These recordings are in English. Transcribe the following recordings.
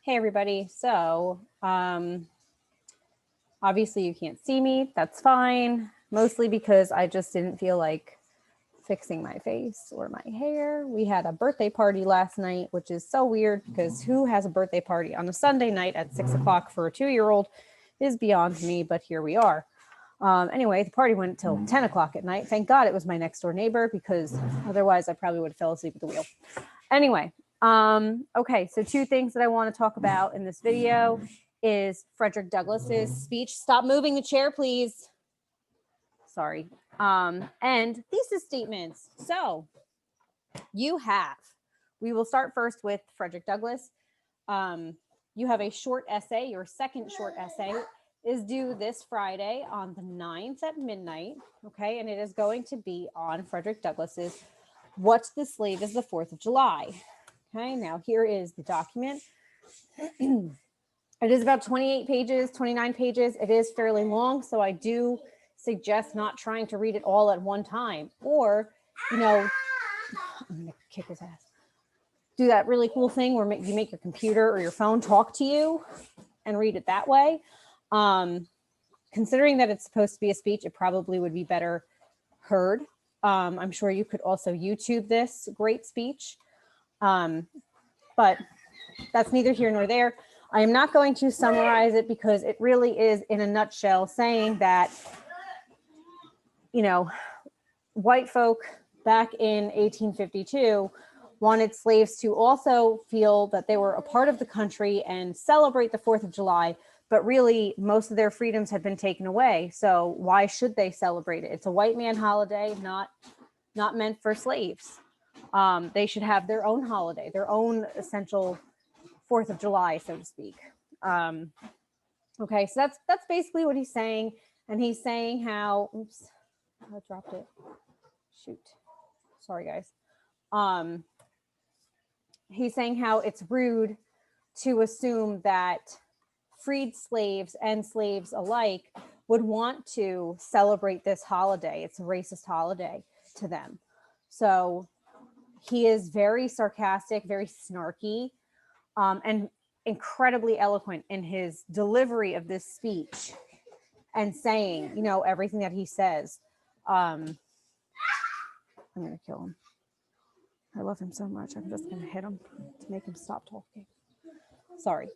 Hey everybody. So, obviously you can't see me. That's fine. Mostly because I just didn't feel like fixing my face or my hair. We had a birthday party last night, which is so weird because who has a birthday party on a Sunday night at 6 o'clock for a 2-year-old is beyond me, but here we are. Anyway, the party went till 10 o'clock at night. Thank God it was my next door neighbor because otherwise I probably would have fell asleep at the wheel. Anyway, okay, so 2 things that I want to talk about in this video is Frederick Douglass's speech. Stop moving the chair, please. Sorry. And thesis statements. So we will start first with Frederick Douglass. You have a short essay. Your second short essay is due this Friday on the 9th at midnight. Okay, and it is going to be on Frederick Douglass's What the Slave is the 4th of July. Okay, now here is the document. It is about 28 pages, 29 pages. It is fairly long, so I do suggest not trying to read it all at one time. Or, I'm gonna kick his ass. Do that really cool thing where you make your computer or your phone talk to you and read it that way. Considering that it's supposed to be a speech, it probably would be better heard. I'm sure you could also YouTube this great speech. But that's neither here nor there. I am not going to summarize it because it really is in a nutshell saying that, white folk back in 1852 wanted slaves to also feel that they were a part of the country and celebrate the 4th of July, but really most of their freedoms had been taken away. So why should they celebrate it? It's a white man holiday, not meant for slaves. They should have their own holiday, their own essential 4th of July, so to speak. Okay, so that's basically what he's saying. And he's saying how, oops, I dropped it. Shoot. Sorry, guys. He's saying how it's rude to assume that freed slaves and slaves alike would want to celebrate this holiday. It's a racist holiday to them. So he is very sarcastic, very snarky, and incredibly eloquent in his delivery of this speech and saying, everything that he says. I'm going to kill him. I love him so much. I'm just going to hit him to make him stop talking. Sorry,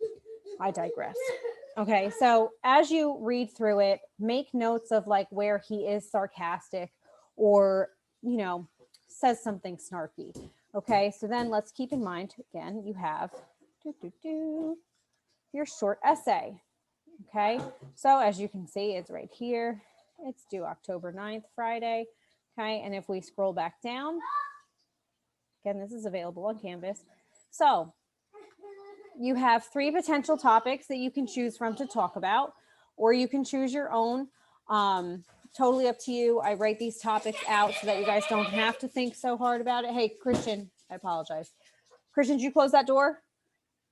I digress. Okay, so as you read through it, make notes of like where he is sarcastic or, says something snarky. Okay, so then let's keep in mind, again, you have your short essay. Okay, so as you can see, it's right here. It's due October 9th, Friday. Okay, and if we scroll back down, again, this is available on Canvas. So you have 3 potential topics that you can choose from to talk about, or you can choose your own. Totally up to you. I write these topics out so that you guys don't have to think so hard about it. Hey, Christian, I apologize. Christian, did you close that door?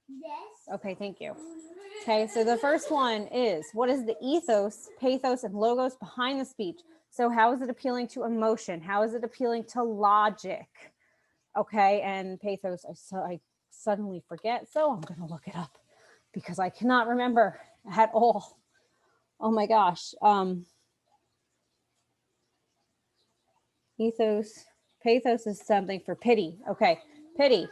Yes. Okay, thank you. Okay, so the first one is, what is the ethos, pathos, and logos behind the speech? So how is it appealing to emotion? How is it appealing to logic? Okay, and pathos, I suddenly forget, so I'm going to look it up because I cannot remember at all. Oh my gosh. Ethos, pathos is something for pity. Okay, pity.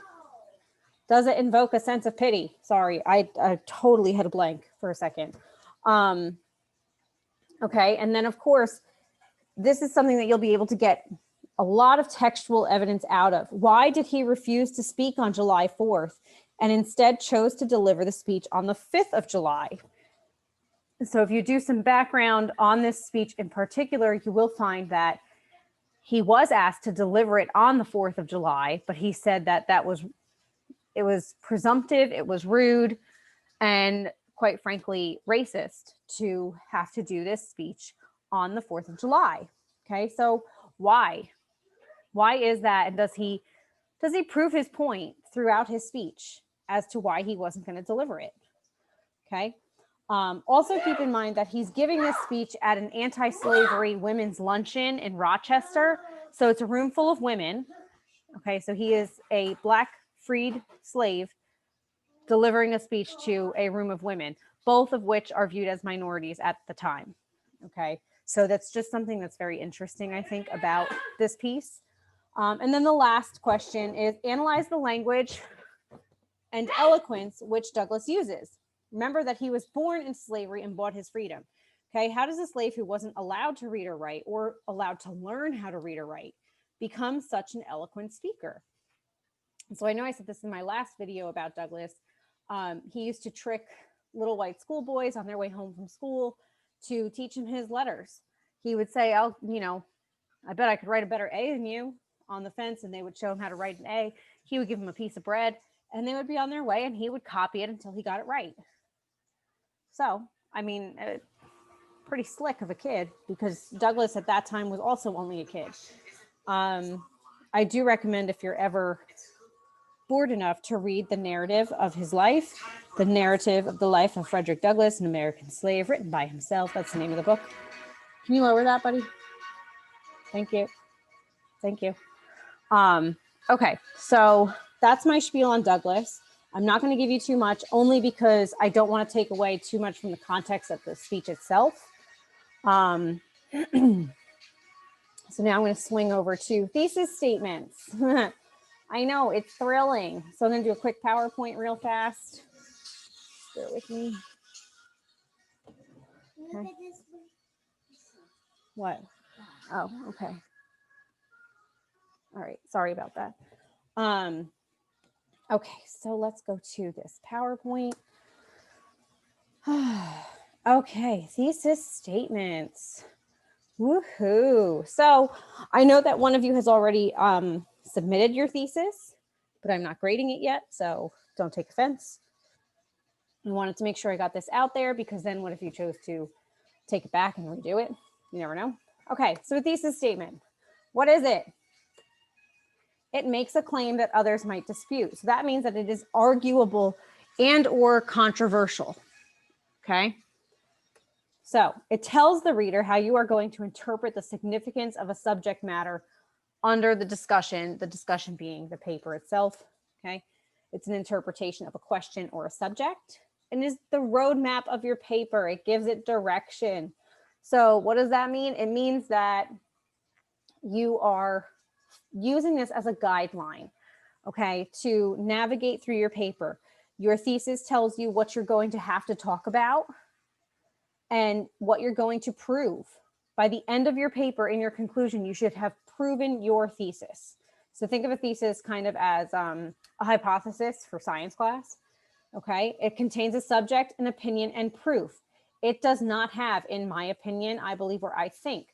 Does it invoke a sense of pity? Sorry, I totally had a blank for a second. Okay, and then of course, this is something that you'll be able to get a lot of textual evidence out of. Why did he refuse to speak on July 4th and instead chose to deliver the speech on the 5th of July? So if you do some background on this speech in particular, you will find that he was asked to deliver it on the 4th of July, but he said that it was presumptive, it was rude, and quite frankly, racist to have to do this speech on the 4th of July. Okay, so why? Why is that? And does he prove his point throughout his speech as to why he wasn't going to deliver it? Okay. Also keep in mind that he's giving this speech at an anti-slavery women's luncheon in Rochester. So it's a room full of women. Okay, so he is a Black freed slave delivering a speech to a room of women, both of which are viewed as minorities at the time. Okay, so that's just something that's very interesting, I think, about this piece. And then the last question is analyze the language and eloquence which Douglas uses. Remember that he was born in slavery and bought his freedom. Okay, how does a slave who wasn't allowed to read or write or allowed to learn how to read or write become such an eloquent speaker? And so I know I said this in my last video about Douglas. He used to trick little white schoolboys on their way home from school to teach him his letters. He would say, I bet I could write a better A than you on the fence, and they would show him how to write an A. He would give him a piece of bread, and they would be on their way, and he would copy it until he got it right. So, I mean, pretty slick of a kid, because Douglas at that time was also only a kid. I do recommend, if you're ever bored enough, to read the narrative of his life, The Narrative of the Life of Frederick Douglass, an American Slave, written by himself. That's the name of the book. Can you lower that, buddy? Thank you. Thank you. Okay, so that's my spiel on Douglas. I'm not going to give you too much, only because I don't want to take away too much from the context of the speech itself. So now I'm going to swing over to thesis statements. I know, it's thrilling. So I'm going to do a quick PowerPoint real fast. Bear with me. Okay. What? Oh, okay. All right, sorry about that. Okay, so let's go to this PowerPoint. Okay, thesis statements. Woohoo. So I know that one of you has already submitted your thesis, but I'm not grading it yet, so don't take offense. I wanted to make sure I got this out there, because then what if you chose to take it back and redo it? You never know. Okay, so a thesis statement. What is it? It makes a claim that others might dispute. So that means that it is arguable and or controversial. Okay. So it tells the reader how you are going to interpret the significance of a subject matter under the discussion being the paper itself. Okay. It's an interpretation of a question or a subject, and is the roadmap of your paper. It gives it direction. So what does that mean? It means that you are using this as a guideline, okay, to navigate through your paper. Your thesis tells you what you're going to have to talk about and what you're going to prove. By the end of your paper, in your conclusion, you should have proven your thesis. So think of a thesis kind of as a hypothesis for science class, okay? It contains a subject, an opinion, and proof. It does not have, in my opinion, I believe, or I think,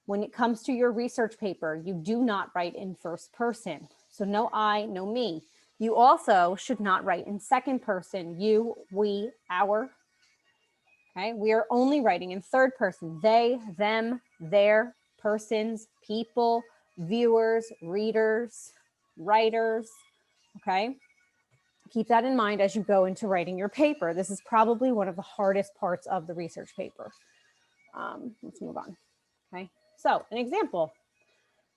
when it comes to your research paper, you do not write in first person. So no I, no me. You also should not write in second person, you, we, our. Okay, we are only writing in third person, they, them, their, persons, people, viewers, readers, writers. Okay, keep that in mind as you go into writing your paper. This is probably one of the hardest parts of the research paper. Let's move on. Okay. So an example,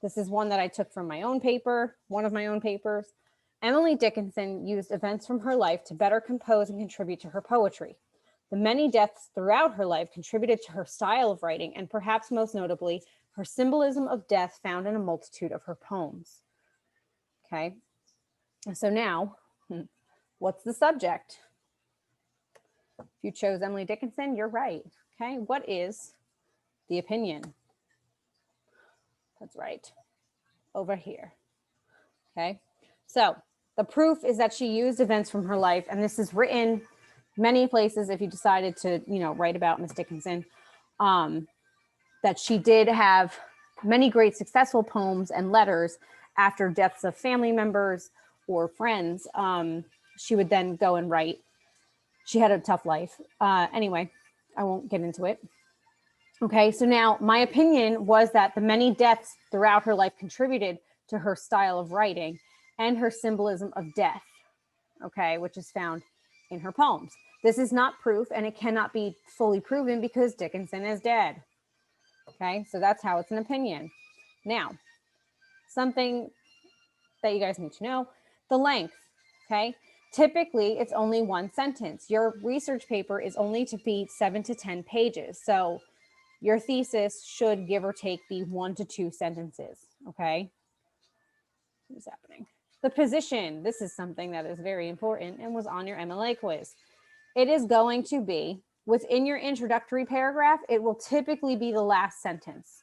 this is one that I took from my own paper, one of my own papers. Emily Dickinson used events from her life to better compose and contribute to her poetry. The many deaths throughout her life contributed to her style of writing, and perhaps most notably, her symbolism of death found in a multitude of her poems. Okay, so now, what's the subject? If you chose Emily Dickinson, you're right. Okay, what is the opinion? That's right, over here. Okay, so the proof is that she used events from her life, and this is written many places if you decided to, write about Miss Dickinson, that she did have many great successful poems and letters after deaths of family members or friends. She would then go and write. She had a tough life. Anyway, I won't get into it. Okay, so now my opinion was that the many deaths throughout her life contributed to her style of writing and her symbolism of death, okay, which is found in her poems. This is not proof, and it cannot be fully proven because Dickinson is dead. Okay, so that's how it's an opinion. Now, something that you guys need to know, the length, okay? Typically, it's only one sentence. Your research paper is only to be 7 to 10 pages. So your thesis should give or take be 1 to 2 sentences, okay? What's happening? The position, this is something that is very important and was on your MLA quiz. It is going to be, within your introductory paragraph, it will typically be the last sentence.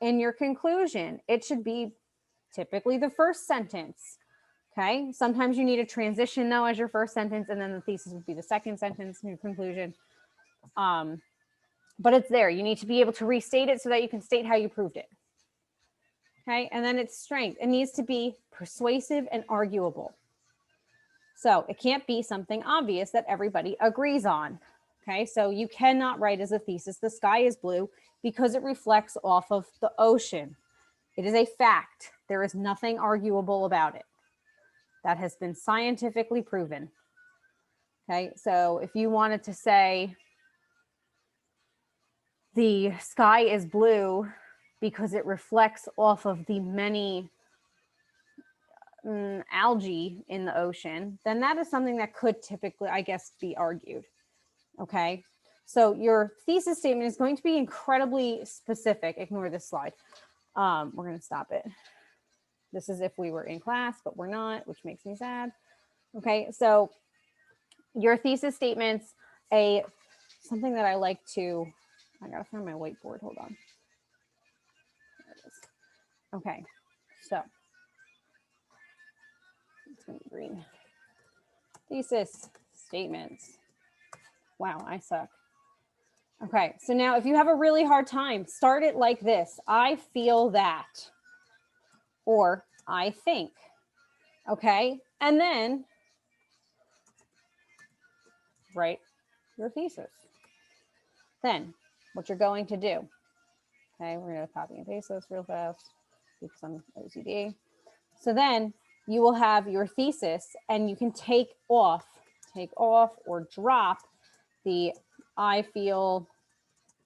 In your conclusion, it should be typically the first sentence. Okay, sometimes you need a transition though as your first sentence, and then the thesis would be the second sentence in your conclusion. But it's there. You need to be able to restate it so that you can state how you proved it. Okay, and then its strength. It needs to be persuasive and arguable. So it can't be something obvious that everybody agrees on. Okay, so you cannot write as a thesis, the sky is blue, because it reflects off of the ocean. It is a fact. There is nothing arguable about it. That has been scientifically proven. Okay, so if you wanted to say the sky is blue because it reflects off of the many algae in the ocean, then that is something that could typically, I guess, be argued. Okay, so your thesis statement is going to be incredibly specific. Ignore this slide. We're going to stop it. This is if we were in class, but we're not, which makes me sad. Okay, so your thesis statements, something that I like to, I gotta find my whiteboard, hold on. There it is. Okay, so it's gonna be green. Thesis statements. Wow, I suck. Okay, so now if you have a really hard time, start it like this. I feel that. Or I think, okay? And then write your thesis. Then what you're going to do, okay, we're gonna copy and paste this real fast because I'm OCD. So then you will have your thesis and you can take off or drop the I feel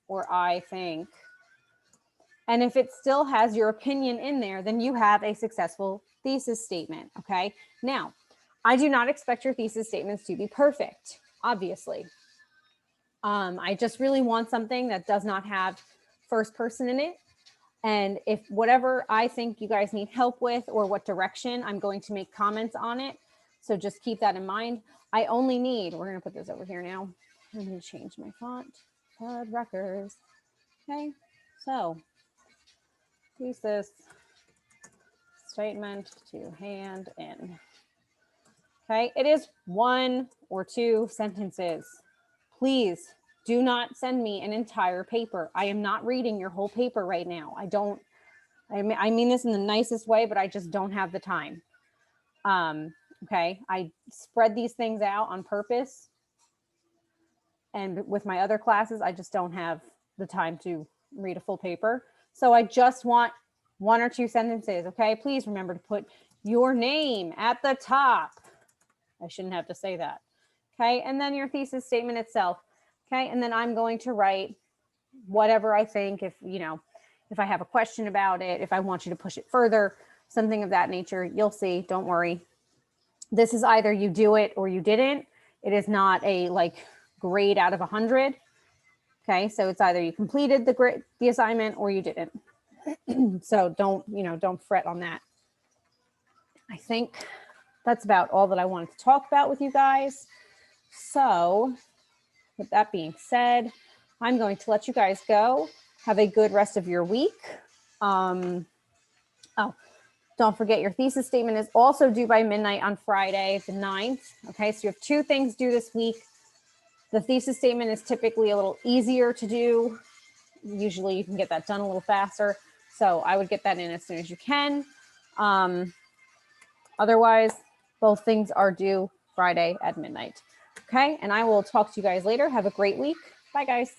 or I think. And if it still has your opinion in there, then you have a successful thesis statement, okay? Now, I do not expect your thesis statements to be perfect, obviously. I just really want something that does not have first person in it. And if whatever I think you guys need help with or what direction, I'm going to make comments on it. So just keep that in mind. I only need, we're gonna put this over here now. I'm gonna change my font, Rutgers. Okay, so thesis statement to hand in. Okay, it is 1 or 2 sentences. Please do not send me an entire paper. I am not reading your whole paper right now. I mean this in the nicest way, but I just don't have the time. Okay, I spread these things out on purpose. And with my other classes, I just don't have the time to read a full paper. So I just want 1 or 2 sentences, okay? Please remember to put your name at the top. I shouldn't have to say that, okay? And then your thesis statement itself, okay? And then I'm going to write whatever I think, if I have a question about it, if I want you to push it further, something of that nature, you'll see, don't worry. This is either you do it or you didn't. It is not a grade out of 100. Okay, so it's either you completed the assignment or you didn't. So don't fret on that. I think that's about all that I wanted to talk about with you guys. So with that being said, I'm going to let you guys go. Have a good rest of your week. Oh, don't forget your thesis statement is also due by midnight on Friday, the 9th. Okay, so you have 2 things due this week. The thesis statement is typically a little easier to do. Usually you can get that done a little faster. So I would get that in as soon as you can. Otherwise, both things are due Friday at midnight. Okay, and I will talk to you guys later. Have a great week. Bye, guys.